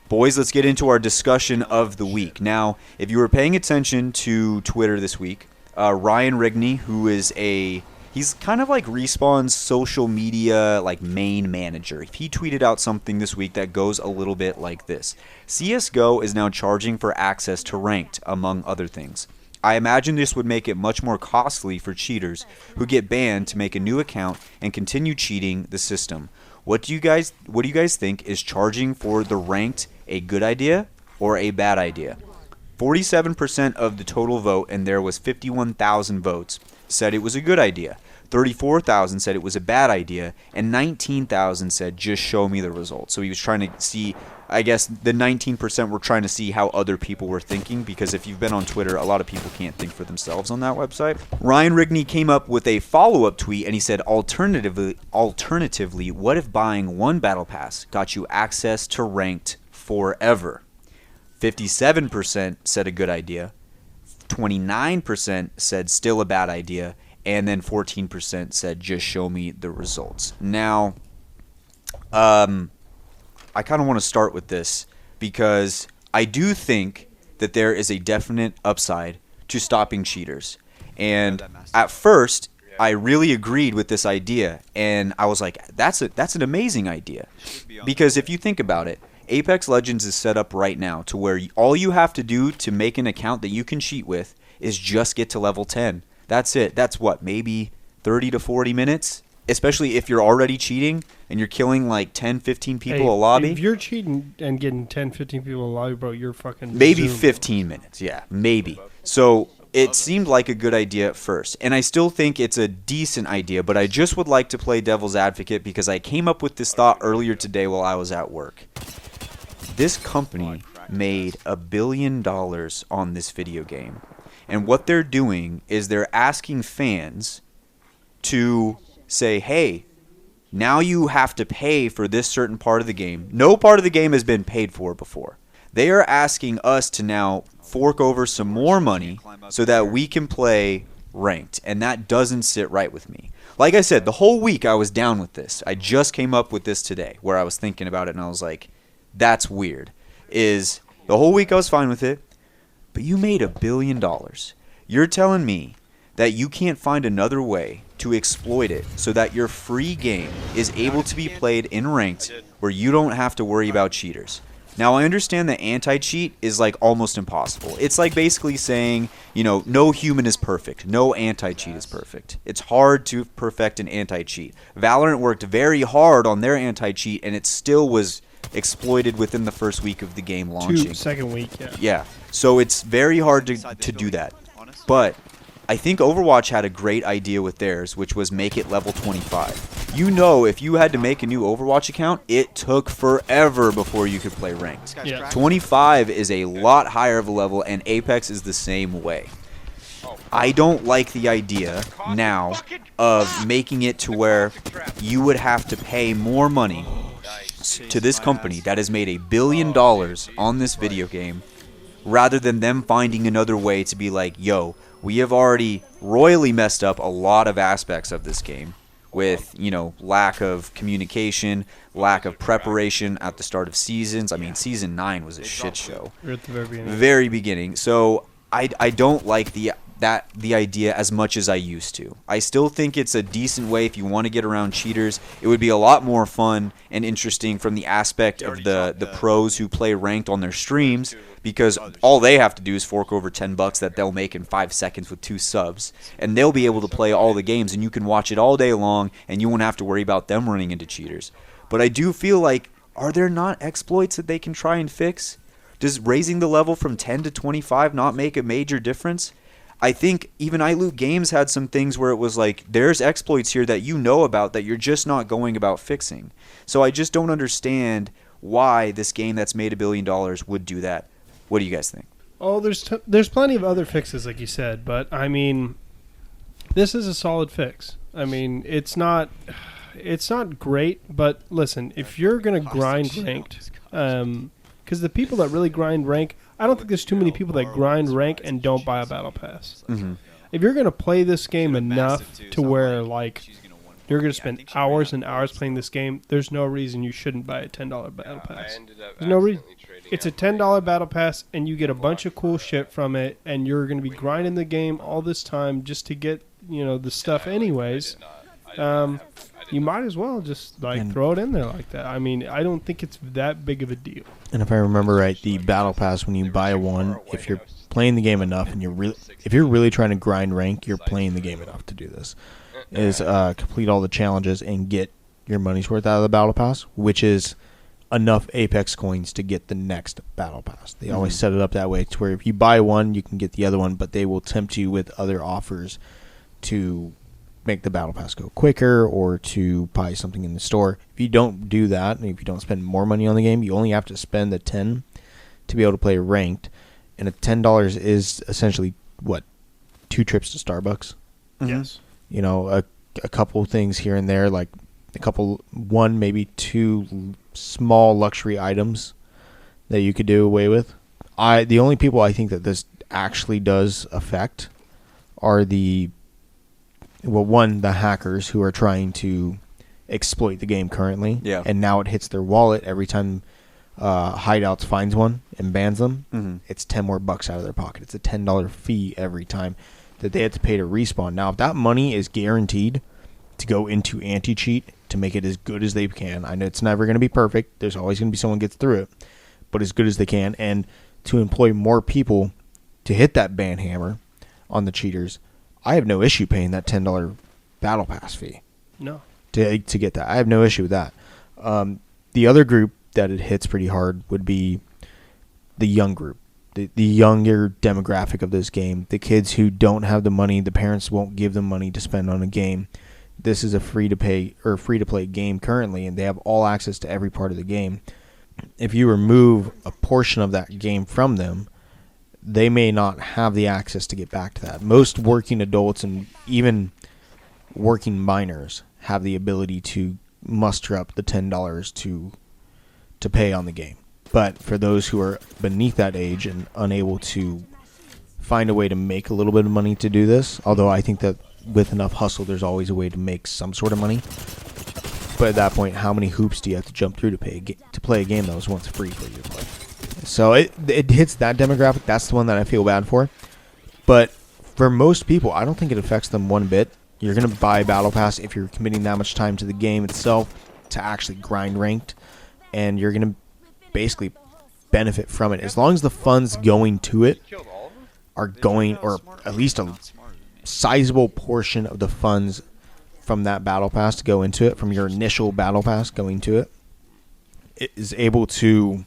Boys, let's get into our discussion of the week. Now, if you were paying attention to Twitter this week, Ryan Rigney, who is he's kind of like Respawn's social media like main manager. He tweeted out something this week that goes a little bit like this. CSGO is now charging for access to ranked, among other things. I imagine this would make it much more costly for cheaters who get banned to make a new account and continue cheating the system. What do you guys think? Is charging for the ranked a good idea or a bad idea? 47% of the total vote, and there was 51,000 votes, said it was a good idea. 34,000 said it was a bad idea, and 19,000 said just show me the results. So he was trying to see, I guess the 19% were trying to see how other people were thinking, because if you've been on Twitter, a lot of people can't think for themselves on that website. Ryan Rigney came up with a follow-up tweet, and he said, alternatively, what if buying one battle pass got you access to ranked forever? 57% said a good idea, 29% said still a bad idea, and then 14% said just show me the results. Now, I kind of want to start with this because I do think that there is a definite upside to stopping cheaters. And at first, I really agreed with this idea, and I was like, that's an amazing idea. Because if you think about it, Apex Legends is set up right now to where all you have to do to make an account that you can cheat with is just get to level 10. That's it. That's what, maybe 30 to 40 minutes? Especially if you're already cheating and you're killing like 10, 15 people a lobby. If you're cheating and getting 10, 15 people a lobby, bro, you're fucking maybe zoomed. 15 minutes, yeah, maybe. So it seemed like a good idea at first. And I still think it's a decent idea, but I just would like to play devil's advocate because I came up with this thought earlier today while I was at work. This company made $1 billion on this video game. And what they're doing is they're asking fans to say, hey, now you have to pay for this certain part of the game. No part of the game has been paid for before. They are asking us to now fork over some more money so that we can play ranked. And that doesn't sit right with me. Like I said, the whole week I was down with this. I just came up with this today where I was thinking about it and I was like, that's weird. The whole week I was fine with it, but you made $1 billion. You're telling me that you can't find another way to exploit it so that your free game is able to be played in ranked where you don't have to worry about cheaters. Now, I understand that anti-cheat is like almost impossible. It's like basically saying, no human is perfect. No anti-cheat is perfect. It's hard to perfect an anti-cheat. Valorant worked very hard on their anti-cheat, and it still was exploited within the first week of the game launching. Second week, yeah. Yeah, so it's very hard to do that. But I think Overwatch had a great idea with theirs, which was make it level 25. If you had to make a new Overwatch account, it took forever before you could play ranked. Yeah. 25 is a lot higher of a level, and Apex is the same way. I don't like the idea now of making it to where you would have to pay more money to this company that has made $1 billion on this video game rather than them finding another way to be like, yo, we have already royally messed up a lot of aspects of this game with, lack of communication, lack of preparation at the start of seasons. I mean, Season 9 was a shit show. We're at the very beginning. Very beginning. So I don't like the idea as much as I used to. I still think it's a decent way if you want to get around cheaters. It would be a lot more fun and interesting from the aspect of the pros who play ranked on their streams, because all they have to do is fork over $10 that they'll make in 5 seconds with 2 subs, and they'll be able to play all the games, and you can watch it all day long, and you won't have to worry about them running into cheaters. But I do feel like, are there not exploits that they can try and fix? Does raising the level from 10 to 25 not make a major difference? I think even iLoot Games had some things where it was like, there's exploits here that you know about that you're just not going about fixing. So I just don't understand why this game that's made $1 billion would do that. What do you guys think? Oh, there's plenty of other fixes, like you said, but I mean, this is a solid fix. I mean, it's not great, but listen, if you're gonna grind ranked, because the people that really grind rank, I don't think there's too many people that grind rank and don't buy a battle pass. Mm-hmm. If you're gonna play this game enough to where like you're gonna spend hours and hours playing this game, there's no reason you shouldn't buy a $10 battle pass. There's no reason. it's a $10 battle pass, and you get a bunch of cool shit from it, and you're going to be grinding the game all this time just to get the stuff anyways. You might as well just throw it in there like that. I mean, I don't think it's that big of a deal. And if I remember right, the battle pass, when you buy one, if you're playing the game enough and if you're really trying to grind rank, you're playing the game enough to do this. Is complete all the challenges and get your money's worth out of the battle pass, which is enough Apex coins to get the next battle pass. They always set it up that way to where if you buy one, you can get the other one, but they will tempt you with other offers to make the battle pass go quicker or to buy something in the store. If you don't do that, and if you don't spend more money on the game, you only have to spend the 10 to be able to play ranked. And $10 is essentially, 2 trips to Starbucks? Yes. A couple things here and there, like one, maybe 2 small luxury items that you could do away with. The only people I think that this actually does affect are the hackers who are trying to exploit the game currently. Yeah. And now it hits their wallet every time Hideouts finds one and bans them. Mm-hmm. It's 10 more bucks out of their pocket. It's a $10 fee every time that they have to pay to respawn. Now, if that money is guaranteed to go into anti-cheat to make it as good as they can, I know it's never going to be perfect. There's always going to be someone gets through it, but as good as they can, and to employ more people to hit that ban hammer on the cheaters, I have no issue paying that $10 battle pass fee. No. To get that. I have no issue with that. The other group that it hits pretty hard would be the young group. The younger demographic of this game. The kids who don't have the money, the parents won't give them money to spend on a game. This is a free-to-play game currently, and they have all access to every part of the game. If you remove a portion of that game from them, they may not have the access to get back to that. Most working adults and even working minors have the ability to muster up the $10 to pay on the game. But for those who are beneath that age and unable to find a way to make a little bit of money to do this, although I think that with enough hustle, there's always a way to make some sort of money. But at that point, how many hoops do you have to jump through to play a game that was once free for you to play? So it hits that demographic. That's the one that I feel bad for. But for most people, I don't think it affects them one bit. You're going to buy Battle Pass if you're committing that much time to the game itself to actually grind ranked. And you're going to basically benefit from it. As long as the funds going to it are going, or at least a sizable portion of the funds from that Battle Pass to go into it, from your initial Battle Pass going to it, it is able to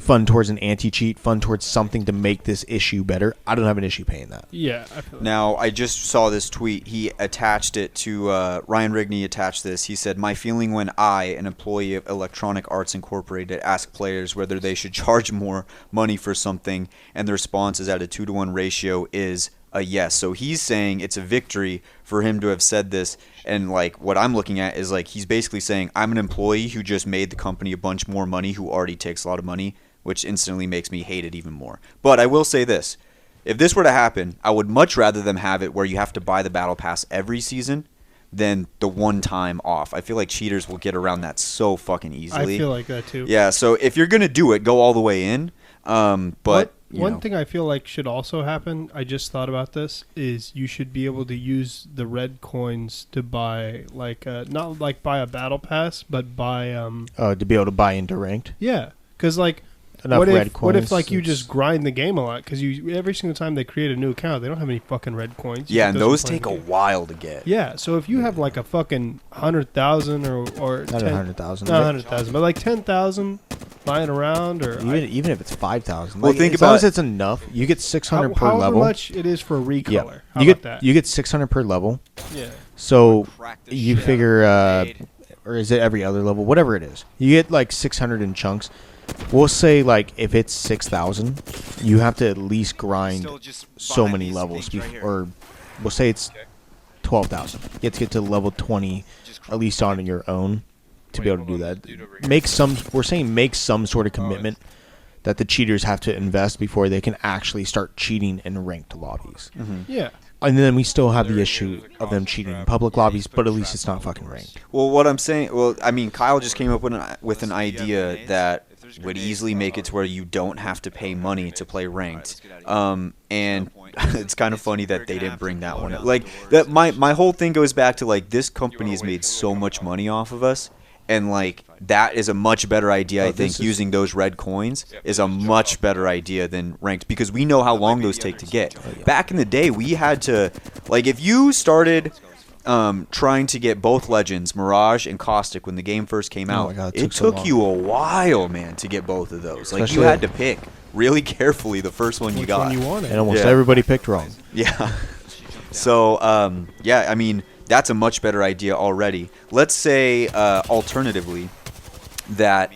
fund towards an anti-cheat, fund towards something to make this issue better. I don't have an issue paying that. Yeah, I feel Now, I just saw this tweet. He attached it to, Ryan Rigney attached this. He said, "My feeling when I, an employee of Electronic Arts Incorporated, ask players whether they should charge more money for something, and the response is at a 2-to-1 ratio is a yes." So he's saying it's a victory for him to have said this. And like what I'm looking at is like he's basically saying, I'm an employee who just made the company a bunch more money, who already takes a lot of money, which instantly makes me hate it even more. But I will say this. If this were to happen, I would much rather them have it where you have to buy the Battle Pass every season than the one time off. I feel like cheaters will get around that so fucking easily. I feel like that too. Yeah, so if you're going to do it, go all the way in. But one thing I feel like should also happen, I just thought about this, is you should be able to use the red coins to buy, like, not like buy a Battle Pass, but buy... to be able to buy into ranked? Yeah, because like... Enough what red if, what if coins, like you it's- just grind the game a lot? Because every single time they create a new account, they don't have any fucking red coins. yeah, It and doesn't those play take the a game. while to get. Yeah, so if you have like a fucking 100,000 or Not 10 100,000. not 100,000, but like 10,000 lying around, or Even if it's 5,000. Well, Like, think as long about as it's enough, you get 600 per however level. much it is for a recolor. Yeah, How you about get that? you get 600 per level. Yeah. So you figure, or is it every other level? Whatever it is, you get like 600 in chunks. We'll say like if it's 6,000, you have to at least grind so many levels, or we'll say it's 12,000. You have to get to level 20, at least on your own, to be able to do that. Make some sort of commitment that the cheaters have to invest before they can actually start cheating in ranked lobbies. Yeah. And then we still have the issue of them cheating in public lobbies, but at least it's not fucking ranked. Well, what I'm saying, I mean, Kyle just came up with an idea that would easily make it to where you don't have to pay money to play ranked. And it's kind of funny that they didn't bring that one up. Like that, my whole thing goes back to like this company has made so much money off of us, and like that is a much better idea. I think using those red coins is a much better idea than ranked, because we know how long those take to get. Back in the day, we had to, like, if you started trying to get both legends, Mirage and Caustic, when the game first came out, my God, it so took long. you a while, man, to get both of those. Like, you Especially- had to pick really carefully the first one you Which got. one you wanted. And almost Yeah. everybody picked wrong. Yeah. So, yeah, I mean, that's a much better idea already. Let's say, alternatively, that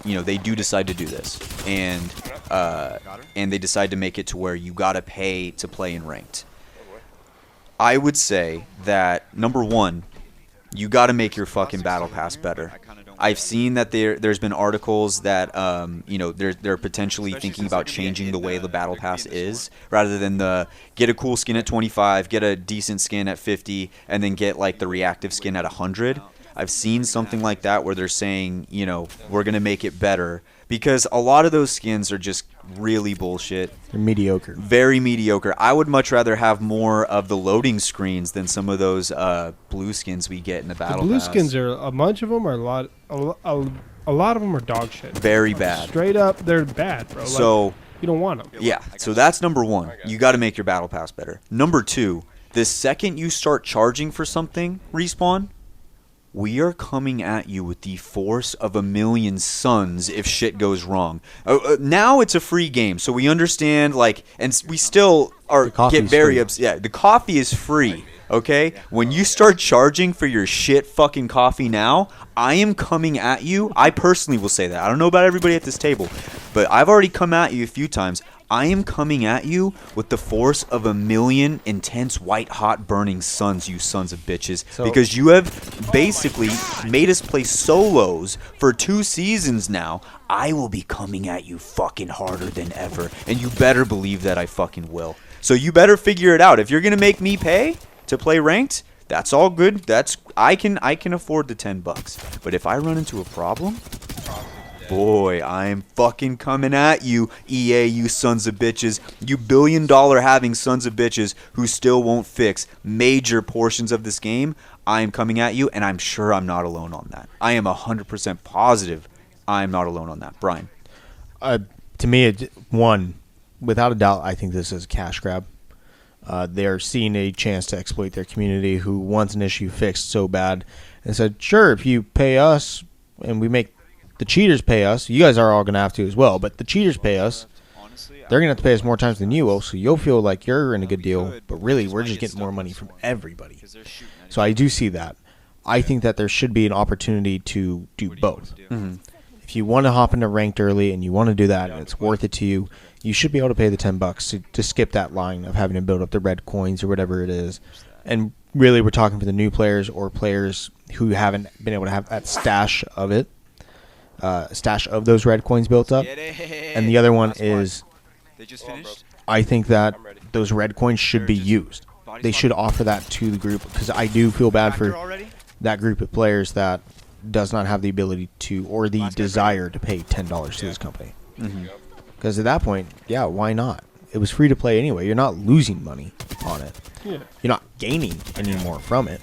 they do decide to do this, and they decide to make it to where you gotta pay to play in ranked. I would say that number one, you gotta make your fucking battle pass better. I've seen that there's been articles that they're potentially thinking about changing the way the battle pass is, rather than the get a cool skin at 25, get a decent skin at 50, and then get like the reactive skin at 100. I've seen something like that where they're saying, we're going to make it better, because a lot of those skins are just really bullshit. They're mediocre. Very mediocre. I would much rather have more of the loading screens than some of those blue skins we get in the The battle blue pass. skins are a bunch of them are a lot of them are dog shit. Very bad. Straight up, they're bad, bro. Like, So, you don't want them. yeah. So that's number one. You got to make your battle pass better. Number two, the second you start charging for something, Respawn, we are coming at you with the force of 1,000,000 suns if shit goes wrong. Now it's a free game, so we understand, and we still get coffee's very free. upset. Yeah, the coffee is free, okay? When you start charging for your shit fucking coffee now, I am coming at you. I personally will say that. I don't know about everybody at this table, but I've already come at you a few times. I am coming at you with the force of 1,000,000 intense white hot burning suns, you sons of bitches, So- because you have basically made us play solos for 2 seasons now. I will be coming at you fucking harder than ever, and you better believe that I fucking will. So you better figure it out. If you're gonna make me pay to play ranked, that's all good. I can afford the $10. But if I run into a problem, boy, I'm fucking coming at you, EA, you sons of bitches. You billion-dollar having sons of bitches who still won't fix major portions of this game. I am coming at you, and I'm sure I'm not alone on that. I am 100% positive I'm not alone on that. Brian. To me, without a doubt, I think this is a cash grab. They're seeing a chance to exploit their community who wants an issue fixed so bad, and said, sure, if you pay us and we make the cheaters pay us, you guys are all going to have to as well, but the cheaters pay us, they're going to have to pay us more times than you will, so you'll feel like you're in a good deal, but really we're just getting more money from everybody. So I do see that. I think that there should be an opportunity to do both. Mm-hmm. If you want to hop into ranked early and you want to do that and it's worth it to you, you should be able to pay the $10 to skip that line of having to build up the red coins or whatever it is. And really, we're talking for the new players or players who haven't been able to have that stash of it, stash of those red coins built up. And the other one is, They just finished. I think that those red coins should be used. They should offer that to the group, because I do feel bad for already? that group of players that does not have the ability to or the desire to pay $10 to this company. Because at that point, yeah, why not? It was free to play anyway. You're not losing money on it. Yeah. You're not gaining any more from it,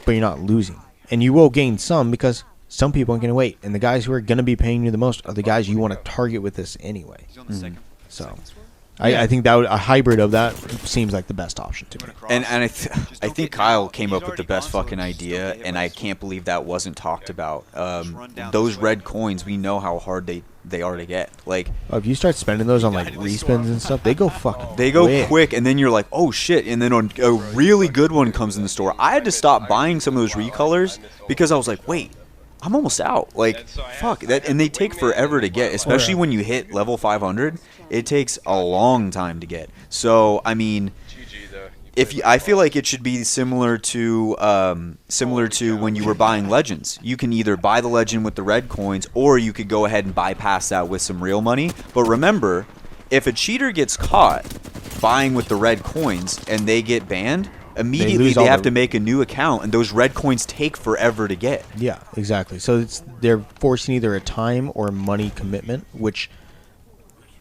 but you're not losing. And you will gain some, because some people are going to wait. And the guys who are going to be paying you the most are the guys you want to target with this anyway. He's on the second. So second floor. I think that a hybrid of that seems like the best option to me. And I think Kyle came up with the best fucking idea, and I can't believe that wasn't talked about. Those red coins, we know how hard they are to get. Like, If you start spending those on like respins and stuff, they go fucking they go quick, and then you're like, oh shit, and then when a really good one comes in the store, I had to stop buying some of those recolors because I was like, wait, I'm almost out. Like, fuck that, and they take forever to get, especially when you hit level 500. It takes a long time to get. So I mean, I feel like it should be similar to when you were buying legends. You can either buy the legend with the red coins, or you could go ahead and bypass that with some real money. But remember, if a cheater gets caught buying with the red coins and they get banned, immediately lose they all have their- to make a new account, and those red coins take forever to get. Yeah, exactly. So they're forcing either a time or money commitment, which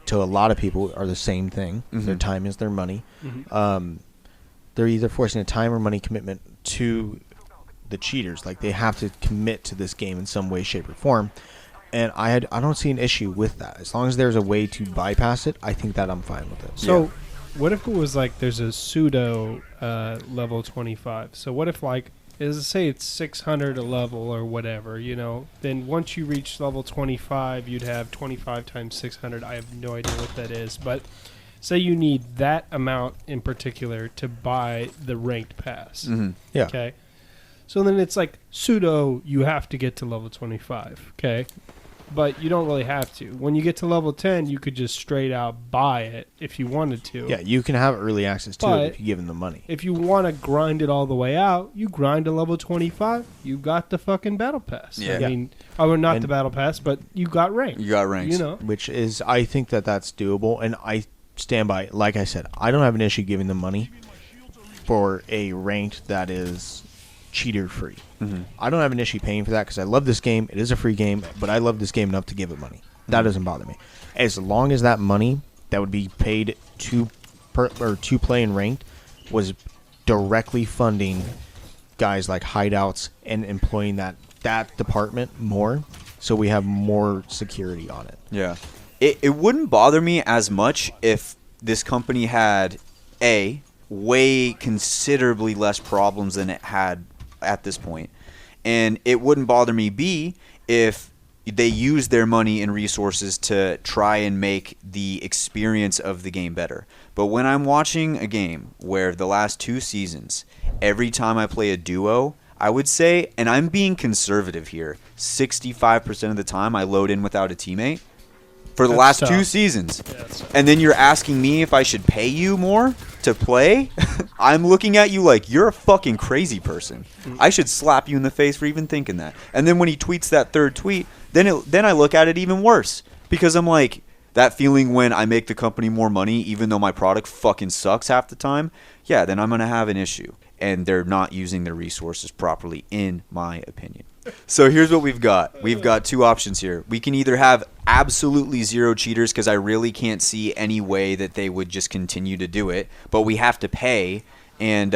to a lot of people are the same thing. Their time is their money. They're either forcing a time or money commitment to the cheaters. Like they have to commit to this game in some way, shape, or form. And I don't see an issue with that. As long as there's a way to bypass it, I think that I'm fine with it. So, what if it was like there's a pseudo level 25? So what if like say it's 600 a level or whatever, then once you reach level 25, you'd have 25 times 600. I have no idea what that is, but say you need that amount in particular to buy the ranked pass. Yeah. Okay. So then it's like pseudo, you have to get to level 25. Okay. But you don't really have to. When you get to level 10, you could just straight out buy it if you wanted to. Yeah, you can have early access to But it if you give them the money. if you want to grind it all the way out, you grind to level 25, you got the fucking battle pass. Yeah. I mean, not And- the battle pass, but you got ranked. You got ranks. Which is, I think that's doable, and I stand by. Like I said, I don't have an issue giving them money for a ranked that is cheater free. I don't have an issue paying for that because I love this game. It is a free game, but I love this game enough to give it money. That doesn't bother me. As long as that money that would be paid to play in ranked was directly funding guys like hideouts and employing that department more, so we have more security on it. Yeah. It wouldn't bother me as much if this company had, way considerably less problems than it had at this point. And it wouldn't bother me, B, if they use their money and resources to try and make the experience of the game better. But when I'm watching a game where the last 2 seasons, every time I play a duo, I would say, and I'm being conservative here, 65% of the time I load in without a teammate for the That's last 2 tough. seasons. And then you're asking me if I should pay you more to play? I'm looking at you like you're a fucking crazy person. I should slap you in the face for even thinking that. And then when he tweets that third tweet, then I look at it even worse because I'm like, that feeling when I make the company more money even though my product fucking sucks half the time, yeah, then I'm going to have an issue. And they're not using their resources properly, in my opinion. So here's what we've got. We've got 2 options here. We can either have absolutely 0 cheaters because I really can't see any way that they would just continue to do it, but we have to pay, and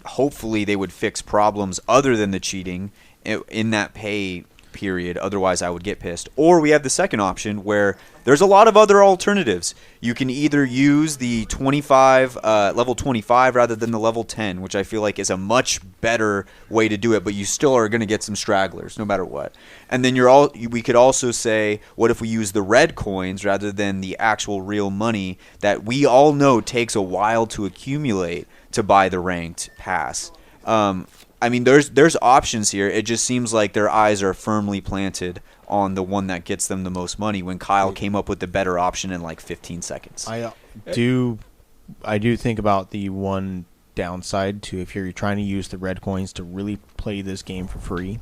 hopefully they would fix problems other than the cheating in that pay period. Otherwise, I would get pissed. Or we have the second option where there's a lot of other alternatives. You can either use the 25 level 25 rather than the level 10, which I feel like is a much better way to do it, but you still are going to get some stragglers no matter what. And then we could also say, what if we use the red coins rather than the actual real money that we all know takes a while to accumulate to buy the ranked pass? I mean, there's options here. It just seems like their eyes are firmly planted on the one that gets them the most money when Kyle came up with the better option in like 15 seconds. I do think about the one downside to if you're trying to use the red coins to really play this game for free.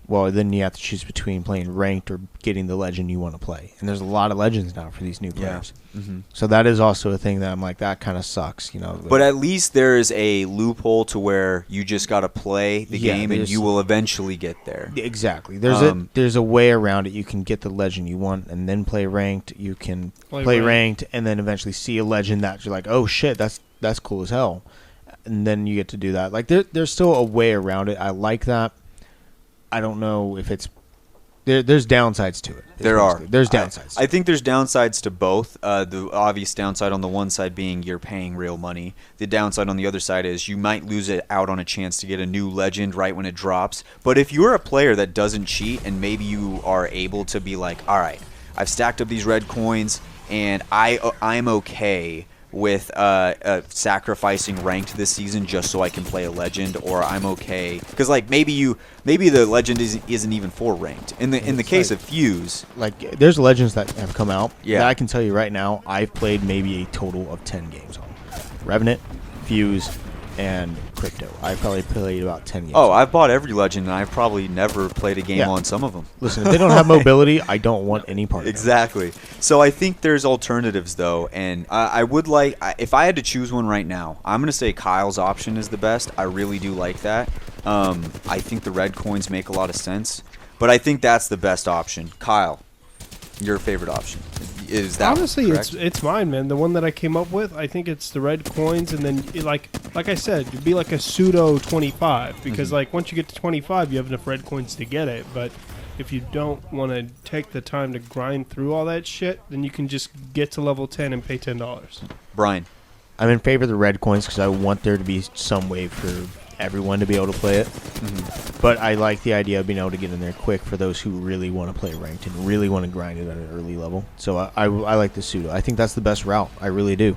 Well, then you have to choose between playing ranked or getting the legend you want to play. And there's a lot of legends now for these new players. So that is also a thing that I'm like, that kind of sucks, But at least there is a loophole to where you just got to play the game and you will eventually get there. Exactly. There's a way around it. You can get the legend you want and then play ranked. You can play ranked and then eventually see a legend that you're like, oh shit, that's cool as hell. And then you get to do that. Like there's still a way around it. I like that. I don't know if it's there's downsides to it. There's downsides. I think there's downsides to both. The obvious downside on the one side being you're paying real money. The downside on the other side is you might lose it out on a chance to get a new legend right when it drops. But if you're a player that doesn't cheat and maybe you are able to be like, all right, I've stacked up these red coins and I'm okay with sacrificing ranked this season just so I can play a legend, or I'm okay because like maybe the legend isn't even for ranked. In the case of Fuse, like there's legends that have come out Yeah. that I can tell you right now I've played maybe a total of 10 games on. Revenant, Fuse, and crypto. I probably played about 10 games. Oh, I've bought every legend, and I've probably never played a game Yeah. on some of them. Listen, if they don't have mobility, I don't want any part of it. Exactly. So I think there's alternatives, though, and I would like, if I had to choose one right now, I'm going to say Kyle's option is the best. I really do like that. I think the red coins make a lot of sense, but I think that's the best option. Kyle, your favorite option. Is that Honestly, one correct? it's mine, man. The one that I came up with, I think it's the red coins, and then like I said, it'd be like a pseudo 25 because Mm-hmm. like once you get to 25, you have enough red coins to get it. But if you don't want to take the time to grind through all that shit, then you can just get to level 10 and pay $10. Brian. I'm in favor of the red coins because I want there to be some way for everyone to be able to play it. But I like the idea of being able to get in there quick for those who really want to play ranked and really want to grind it at an early level. So I like the pseudo. I think that's the best route. I really do.